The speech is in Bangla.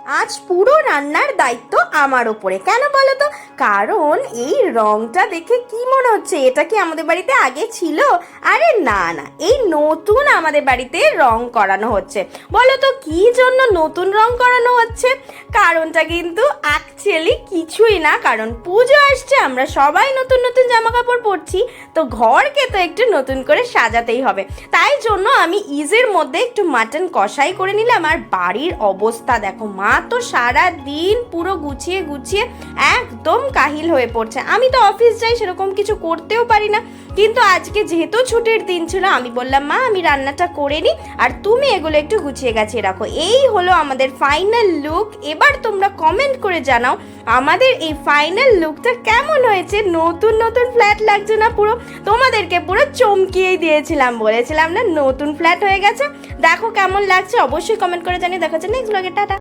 আজ পুরো রান্নার দায়িত্ব আমার ওপরে। কেন বলো তো? কারণ এই রংটা দেখে কি মনে হচ্ছে, এটা কি আমাদের বাড়িতে আগে ছিল? আরে না না, এই নতুন আমাদের বাড়িতে রং করানো হচ্ছে। বলো তো কি জন্য নতুন রং করানো হচ্ছে? কারণটা কিন্তু অ্যাকচুয়ালি কিছুই না, কারণ পুজো আসছে, আমরা সবাই নতুন নতুন জামা কাপড় পরছি, তো ঘরকে তো একটু নতুন করে সাজাতেই হবে। তাই জন্য আমি ইজের মধ্যে একটু মাটন কষাই করে নিলাম। আর বাড়ির অবস্থা দেখো, মা তো সারা দিন পুরো গুছিয়ে গুছিয়ে একদম কাহিল হয়ে পড়ছে। আমি তো অফিস যাই, সেরকম কিছু করতেও পারি না, কিন্তু আজকে যেহেতু ছুটির দিন ছিল, আমি বললাম মা আমি রান্নাটা করে নিই আর তুমি এগুলো একটু গুছিয়ে গাছিয়ে রাখো। এই হলো আমাদের ফাইনাল লুক। এবার তোমরা কমেন্ট করে জানাও আমাদের এই ফাইনাল লুকটা কেমন হয়েছে। নতুন নতুন ফ্ল্যাট লাগছে না পুরো? তোমাদেরকে পুরো চমকিয়েই দিয়েছিলাম, বলেছিলাম না নতুন ফ্ল্যাট হয়ে গেছে। দেখো কেমন লাগছে, অবশ্যই কমেন্ট করে জানিয়ে। দেখা যাচ্ছে নেক্সট ব্লগে। টাটা।